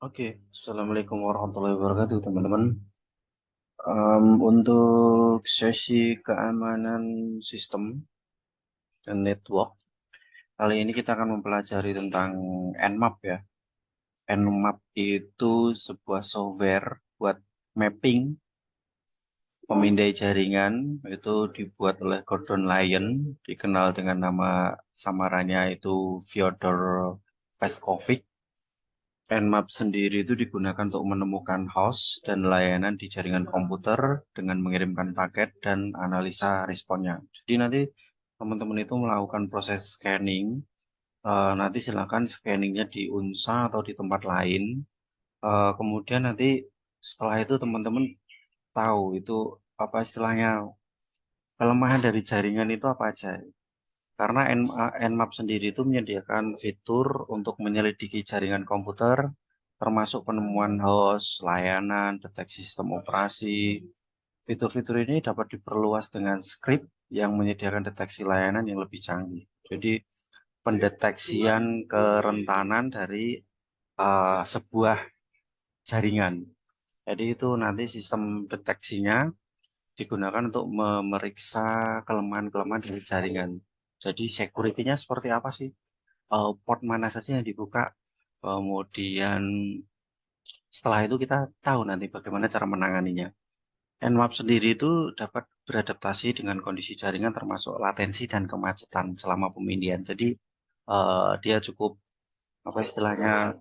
Oke, Assalamualaikum warahmatullahi wabarakatuh, teman-teman. Untuk sesi keamanan sistem dan network, kali ini kita akan mempelajari tentang Nmap ya. Nmap itu sebuah software buat mapping pemindai jaringan, itu dibuat oleh Gordon Lyon, dikenal dengan nama samarannya itu Fyodor Peskovic. Nmap sendiri itu digunakan untuk menemukan host dan layanan di jaringan komputer dengan mengirimkan paket dan analisa responnya. Jadi nanti teman-teman itu melakukan proses scanning. Nanti silakan scanningnya di UNSA atau di tempat lain. Kemudian nanti setelah itu teman-teman tahu itu apa istilahnya kelemahan dari jaringan itu apa aja. Karena Nmap sendiri itu menyediakan fitur untuk menyelidiki jaringan komputer, termasuk penemuan host, layanan, deteksi sistem operasi. Fitur-fitur ini dapat diperluas dengan script yang menyediakan deteksi layanan yang lebih canggih. Jadi, pendeteksian kerentanan dari sebuah jaringan. Jadi itu nanti sistem deteksinya digunakan untuk memeriksa kelemahan-kelemahan dari jaringan. Jadi security-nya seperti apa sih? Port mana saja yang dibuka? Kemudian setelah itu kita tahu nanti bagaimana cara menanganinya. Nmap sendiri itu dapat beradaptasi dengan kondisi jaringan termasuk latensi dan kemacetan selama pemindahan. Jadi dia cukup apa istilahnya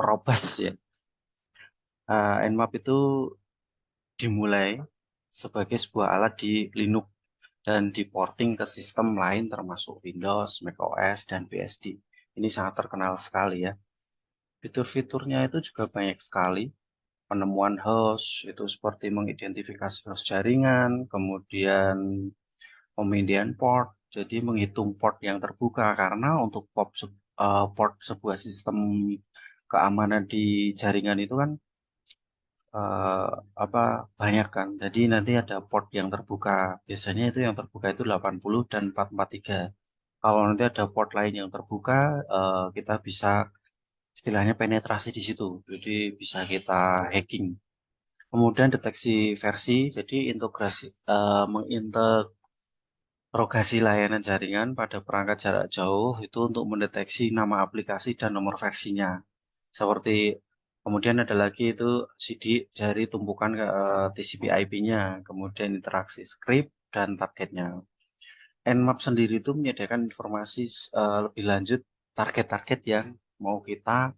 robust ya. Nmap itu dimulai sebagai sebuah alat di Linux dan diporting ke sistem lain termasuk Windows, macOS, dan BSD. Ini sangat terkenal sekali ya. Fitur-fiturnya itu juga banyak sekali. Penemuan host itu seperti mengidentifikasi host jaringan, kemudian pemindahan port, jadi menghitung port yang terbuka karena untuk port sebuah sistem keamanan di jaringan itu kan eh, apa banyak kan. Jadi nanti ada port yang terbuka. Biasanya itu yang terbuka itu 80 dan 443. Kalau nanti ada port lain yang terbuka, kita bisa istilahnya penetrasi di situ. Jadi bisa kita hacking. Kemudian deteksi versi, jadi menginterogasi layanan jaringan pada perangkat jarak jauh itu untuk mendeteksi nama aplikasi dan nomor versinya. Seperti kemudian ada lagi itu CD jari tumpukan ke TCP IP-nya, kemudian interaksi script dan targetnya. Nmap sendiri itu menyediakan informasi lebih lanjut target-target yang mau kita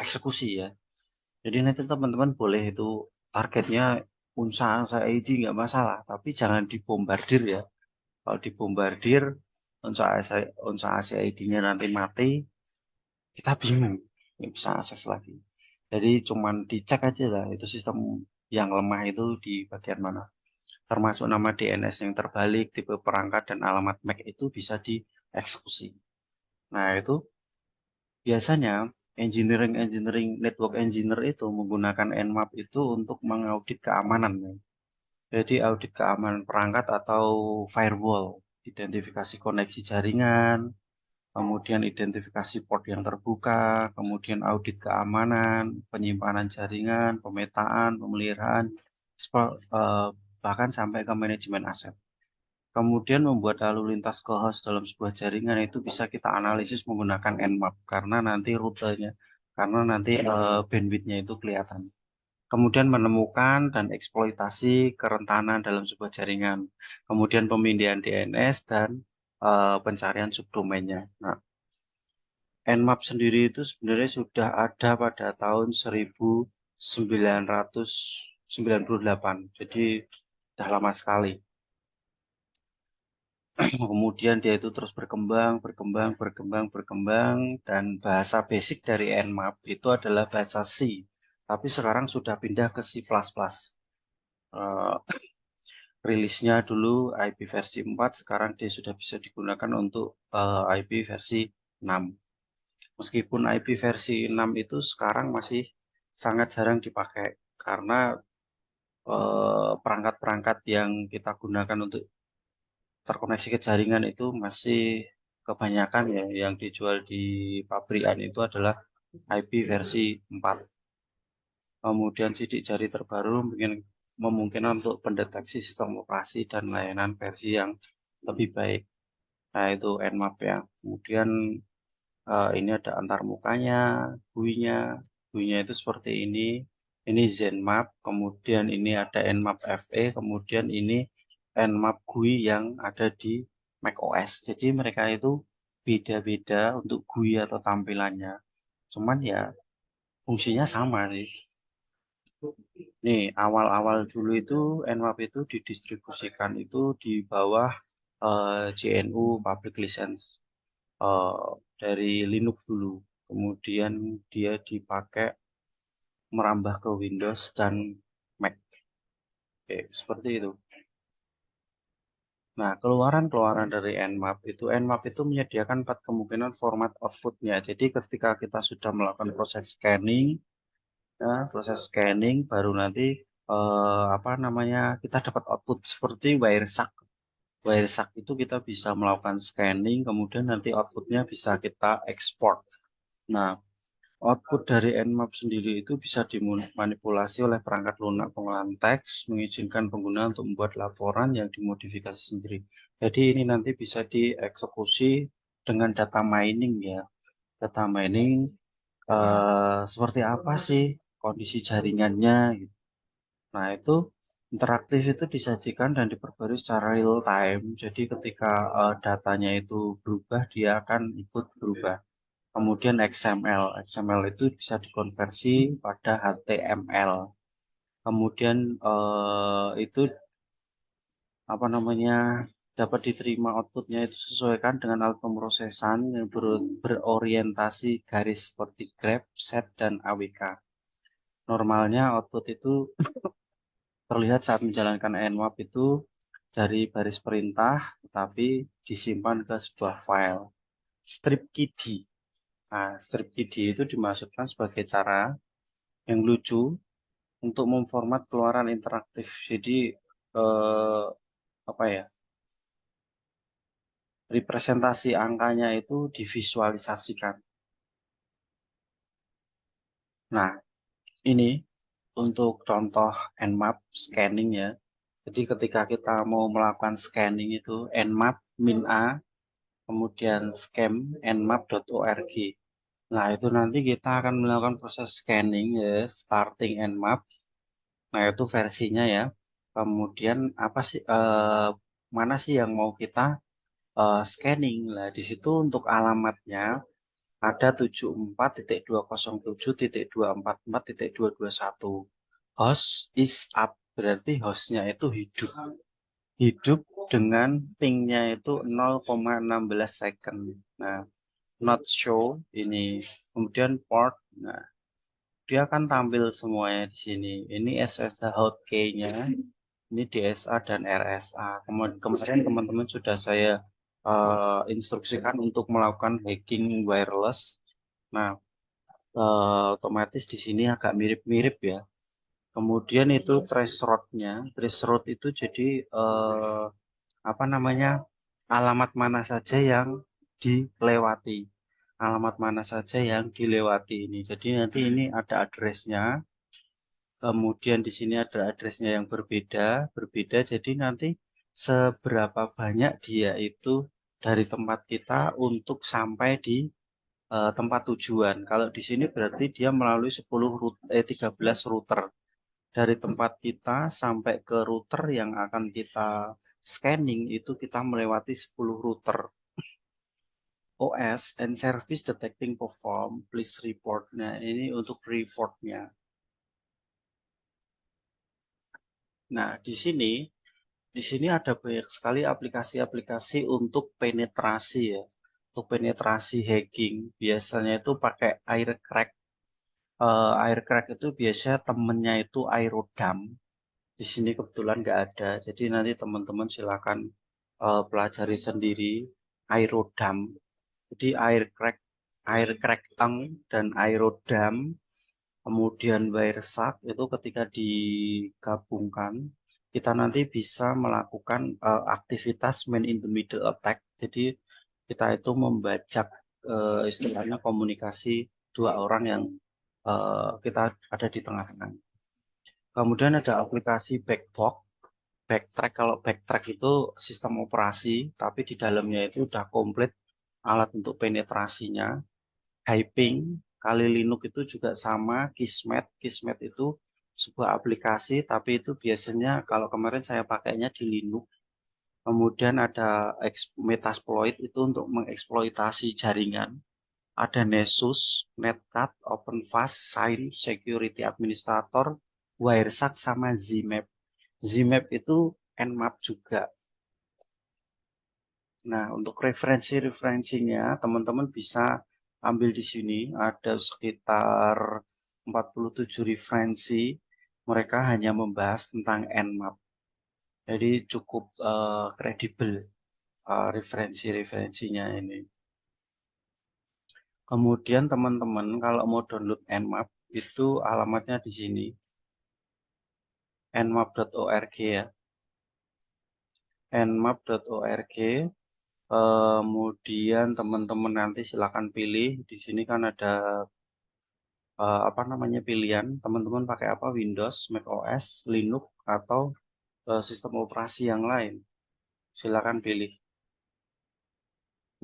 eksekusi ya. Jadi nanti teman-teman boleh itu targetnya unsa ID nggak masalah, tapi jangan dibombardir ya. Kalau dibombardir unsa ID-nya nanti mati, kita bingung, nggak bisa akses lagi. Jadi cuman dicek aja lah itu sistem yang lemah itu di bagian mana. Termasuk nama DNS yang terbalik, tipe perangkat dan alamat MAC itu bisa dieksekusi. Nah itu biasanya engineering network engineer itu menggunakan Nmap itu untuk mengaudit keamanan. Jadi audit keamanan perangkat atau firewall, identifikasi koneksi jaringan, kemudian identifikasi port yang terbuka, kemudian audit keamanan, penyimpanan jaringan, pemetaan, pemeliharaan, bahkan sampai ke manajemen aset. Kemudian membuat lalu lintas ke host dalam sebuah jaringan itu bisa kita analisis menggunakan Nmap karena nanti rutenya, karena nanti bandwidth-nya itu kelihatan. Kemudian menemukan dan eksploitasi kerentanan dalam sebuah jaringan. Kemudian pemindahan DNS dan pencarian subdomainnya. Nah, Nmap sendiri itu sebenarnya sudah ada pada tahun 1998. Jadi sudah lama sekali. Kemudian dia itu terus berkembang, dan bahasa basic dari Nmap itu adalah bahasa C. Tapi sekarang sudah pindah ke C++. Eh, Rilisnya dulu IP versi 4, sekarang dia sudah bisa digunakan untuk IP versi 6. Meskipun IP versi 6 itu sekarang masih sangat jarang dipakai karena perangkat-perangkat yang kita gunakan untuk terkoneksi ke jaringan itu masih kebanyakan ya yang dijual di pabrikan itu adalah IP versi 4. Kemudian sidik jari terbaru memungkinkan untuk pendeteksi sistem operasi dan layanan versi yang lebih baik. Nah, itu Nmap ya. Kemudian ini ada antarmukanya, GUI-nya. GUI-nya itu seperti ini. Ini Zenmap, kemudian ini ada Nmap FE, kemudian ini Nmap GUI yang ada di macOS. Jadi mereka itu beda-beda untuk GUI atau tampilannya. Cuman ya fungsinya sama sih. Nih, awal-awal dulu itu Nmap itu didistribusikan itu di bawah GNU Public License dari Linux dulu. Kemudian dia dipakai merambah ke Windows dan Mac. Oke, seperti itu. Nah, keluaran-keluaran dari Nmap itu menyediakan 4 kemungkinan format outputnya. Jadi ketika kita sudah melakukan proses scanning baru nanti apa namanya kita dapat output seperti Wireshark. Wireshark itu kita bisa melakukan scanning, kemudian nanti outputnya bisa kita ekspor. Nah, output dari Nmap sendiri itu bisa dimanipulasi oleh perangkat lunak pengolahan teks, mengizinkan pengguna untuk membuat laporan yang dimodifikasi sendiri. Jadi ini nanti bisa dieksekusi dengan data mining ya. Data mining seperti apa sih kondisi jaringannya gitu. Nah, itu interaktif itu disajikan dan diperbarui secara real time. Jadi ketika datanya itu berubah, dia akan ikut berubah. Kemudian XML itu bisa dikonversi pada HTML. Kemudian itu apa namanya dapat diterima outputnya itu sesuaikan dengan alat pemrosesan yang berorientasi garis seperti grep, set, dan AWK. Normalnya output itu terlihat saat menjalankan Nmap itu dari baris perintah, tetapi disimpan ke sebuah file. Strip-kd. Nah, strip-kd itu dimasukkan sebagai cara yang lucu untuk memformat keluaran interaktif. Jadi apa ya? Representasi angkanya itu divisualisasikan. Nah, ini untuk contoh Nmap scanning ya. Jadi ketika kita mau melakukan scanning itu Nmap min A, kemudian scan nmap.org. Nah, itu nanti kita akan melakukan proses scanning ya, starting Nmap. Nah, itu versinya ya. Kemudian apa sih mana sih yang mau kita scanning. Nah, di situ untuk alamatnya ada 74.207.244.221. Host is up, berarti hostnya itu hidup. Hidup dengan pingnya itu 0,16 second. Nah, not show ini. Kemudian port. Nah, dia akan tampil semuanya di sini. Ini SSH hotkey-nya. Ini DSA dan RSA. Kemarin teman-teman sudah saya instruksikan untuk melakukan hacking wireless. Nah, otomatis di sini agak mirip-mirip ya. Kemudian itu traceroute-nya. Traceroute itu jadi apa namanya alamat mana saja yang dilewati. Alamat mana saja yang dilewati ini. Jadi nanti ini ada address-nya. Kemudian di sini ada address-nya yang berbeda. Jadi nanti seberapa banyak dia itu dari tempat kita untuk sampai di tempat tujuan. Kalau di sini berarti dia melalui 13 router. Dari tempat kita sampai ke router yang akan kita scanning itu kita melewati 10 router. OS and service detecting perform, please report. Nah, ini untuk reportnya. Nah, di sini ada banyak sekali aplikasi-aplikasi untuk penetrasi ya. Untuk penetrasi hacking, biasanya itu pakai Aircrack. Aircrack itu biasanya temennya itu Aerodam. Di sini kebetulan nggak ada, jadi nanti teman-teman silakan pelajari sendiri Aerodam. Jadi Aircrack Eng dan Aerodam, kemudian Wireshark itu ketika digabungkan kita nanti bisa melakukan aktivitas man in the middle attack. Jadi kita itu membajak istilahnya komunikasi dua orang yang kita ada di tengah-tengah. Kemudian ada aplikasi Backbox, Backtrack. Kalau Backtrack itu sistem operasi, tapi di dalamnya itu udah komplit alat untuk penetrasinya. Hyping kali Linux itu juga sama. Kismet, Kismet itu sebuah aplikasi, tapi itu biasanya kalau kemarin saya pakainya di Linux. Kemudian ada Metasploit itu untuk mengeksploitasi jaringan. Ada Nessus, Netcat, OpenFast, Sign, Security Administrator, Wireshark, sama Zmap. Zmap itu Nmap juga. Nah, untuk referensi-referensinya, teman-teman bisa ambil di sini. Ada sekitar 47 referensi. Mereka hanya membahas tentang Nmap. Jadi cukup kredibel referensi-referensinya ini. Kemudian teman-teman kalau mau download Nmap itu alamatnya di sini. nmap.org ya. nmap.org. Kemudian teman-teman nanti silakan pilih. Di sini kan ada apa namanya pilihan. Teman-teman pakai apa? Windows, Mac OS, Linux, atau sistem operasi yang lain. Silakan pilih.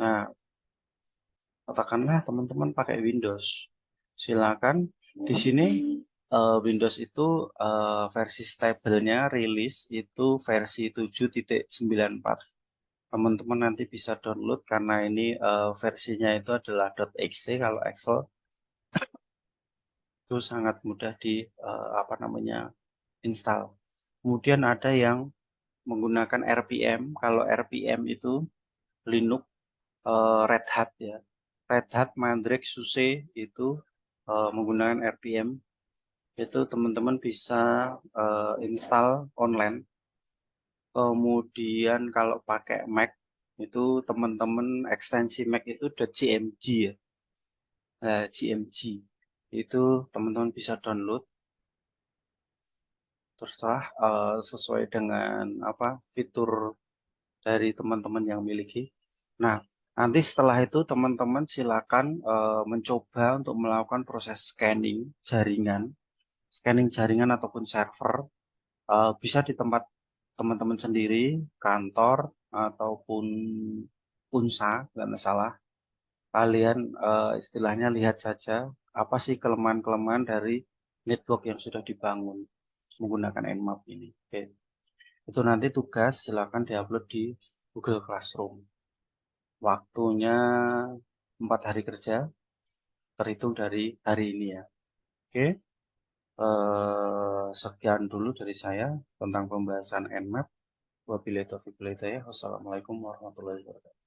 Nah, katakanlah teman-teman pakai Windows. Silakan di sini Windows itu versi stabilnya rilis itu versi 7.94. Teman-teman nanti bisa download karena ini versinya itu adalah .exe. Kalau Excel itu sangat mudah di apa namanya install. Kemudian ada yang menggunakan RPM. Kalau RPM itu Linux Red Hat ya. Red Hat, Mandrake, SUSE itu menggunakan RPM. Itu teman-teman bisa install online. Kemudian kalau pakai Mac itu teman-teman ekstensi Mac itu .gmg ya. GMG itu teman-teman bisa download terserah sesuai dengan apa fitur dari teman-teman yang miliki. Nah, nanti setelah itu teman-teman silakan mencoba untuk melakukan proses scanning jaringan ataupun server, bisa di tempat teman-teman sendiri, kantor ataupun unsa, nggak masalah. Kalian istilahnya lihat saja apa sih kelemahan-kelemahan dari network yang sudah dibangun menggunakan Nmap ini. Oke. Itu nanti tugas silakan diupload di Google Classroom. Waktunya 4 hari kerja terhitung dari hari ini ya. Oke. Sekian dulu dari saya tentang pembahasan Nmap. Wabillahi taufiq wal hidayah. Wassalamualaikum warahmatullahi wabarakatuh.